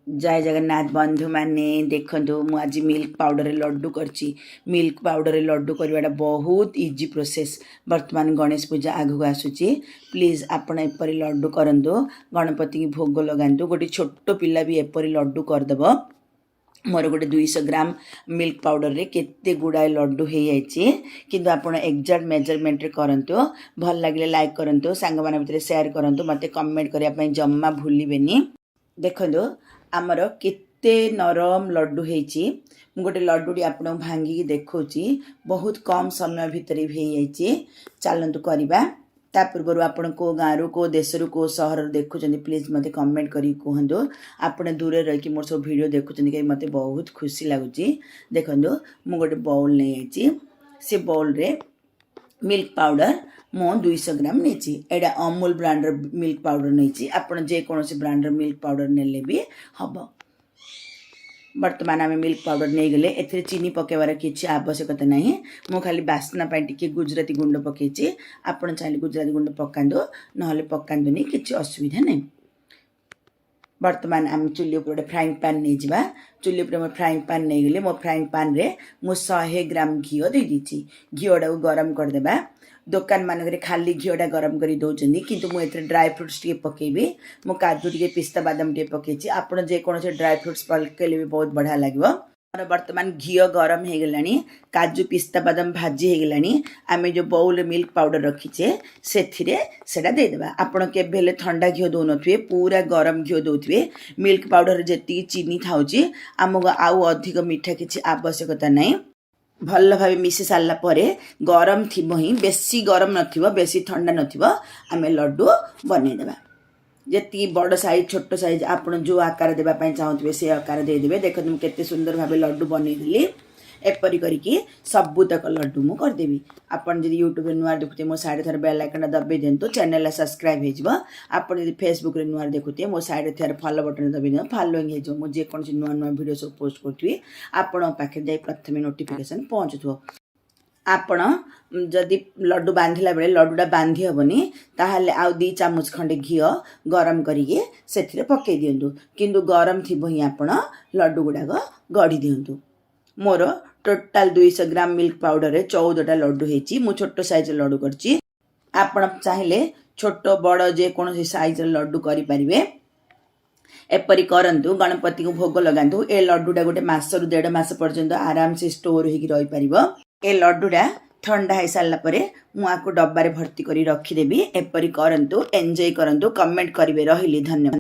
जय जगन्नाथ बंधु मैंने देखो मु आज मिल्क पाउडर लड्डू करची। मिल्क पाउडर लड्डू करवाटा बहुत इजी प्रोसेस। वर्तमान गणेश पूजा आगू आसूची, प्लीज आपण एपरी लड्डू करंतु, गणपति की भोग लगातु। गोटे छोट पिला भी एपरी लड्डू करदेव। मोर गोटे 200 ग्राम मिल्क पाउडर रे केते गुड़ाए लड्डू हो जाइए, किंतु आपण एक्जाक्ट मेजरमेंट रे करंतु। भल लगे लाइक करंतु, सांग मान भितर शेयर करंतु, मते कमेंट करिया पई जम्मा भूलिबेनी। देखंतु आमर केते नरम लड्डू होइची। मु गोटे लड्डूटी आपन भांगी देखौची, बहुत कम समय भितर हो जाइए। चलतु करवा। ता पूर्व आपण को गाँव को देश को सहर देखुं प्लीज मत कमेंट करी कहतु। आपड़ दूर रही मोर सब वीडियो देखुं कहीं मत बहुत खुशी लगुच। देखो मु गोटे बाउल नहीं से बाउल रे मिल्क पाउडर मो 200 ग्राम नहीं। एटा अमूल ब्रांडर मिल्क पाउडर नहीं। आपड़ जेकोसी ब्रांडर मिल्क पाउडर नेले भी हम। बर्तमान आम मिल्क पाउडर नहीं गले ए चीनी पकेबार किसी आवश्यकता नहीं। मु खाली बास्ना टी गुजराती गुंड पकई। आपड़ चाहिए गुजराती गुंड पकातु, ना पकातुनी, किसी असुविधा नहीं। बर्तमान आम चुली गोटे फ्राइंग पैन नहीं जावा। चुली पर फ्राइंग पैन नहीं गले मो फ्राइंग पैन रे मु 100 ग्राम घी दे दी। घीटा गरम करदेबा। दुकान मानक खाली घीटा गरम कर दौरान, किंतु मुझे ड्राई फ्रुट्स टे पकेबी। मु काजू टे पिस्ता बादाम टे पकई। आपड़ जेकोसी ड्राई फ्रुट्स पकड़े भी बहुत बढ़िया लगे। बर्तमान घी गरम हो गलानी, काजू पिस्ता बादाम भाजी हो गलानी। आम जो बाउल मिल्क पाउडर रखीचे से देदेबा। आपण केबे ठंडा घी दौन थे, पूरा गरम घी दौथे। मिल्क पाउडर जी चीनी थाउची, आमको आउ अधिक मीठा किसी आवश्यकता नहीं। भल भाव मिसी सारा पर गरम थी ही, बेसी गरम नथिबो, बेसी ठंडा नथिबो, आम लड्डू बनईदेबा। जी बड़ साइज छोट साइज आप जो आकार देवाई चाहूे से आकार देदेवे। देख तुम केते सुंदर भाव लड्डू बनईदेली। एपरी करके सबूतक लड्डू मु करदेवी। आपन जदि यूट्यूब रे नुआ देखुते मो साइड थर बेल आइकन दबे दिंतु, चैनल सब्सक्राइब हो जिवो। आपन जदि फेसबुक रे नुआ देखुते मो साइड थर फॉलो बटन दबे दियो, फॉलोइंग हो जिवो। मो जे कोनसी नुआ नुआ वीडियो सब पोस्ट करथि आपन पाखे जाई प्रथम नोटिफिकेशन पहुंचथो। आपण जदि लड्डू बांधिला बेले लड्डूटा बांधि हेबनी, ताहले आउ 2 चामच खंडे घी गरम करिके सेथिरे पकई दियंतु। किंतु गरम थिबो ही आपण लड्डू गुडाक गढ़ी दियंतु। मोर टोटाल 200 ग्राम मिल्क पाउडर रे 14टा लड्डू हेची। मु छोटो साइज लड्डू करची। आपण चाहिले छोट बड़ जे कोनोसी साइज लड्डू करि परिबे। एपरी करंतु, गणपति को भोग लगातु। ए लड्डूटा गोटे मास रु 1.5 मास पर्यंत आराम से स्टोर होगी रही परिबो। ए लड्डूटा ठंडा हो सारा पर मुझे डब्बारे भर्ती कर रखीदेवी। एपरी करंतु, एंजॉय करंतु, कमेंट करेंगे। रही धन्यवाद।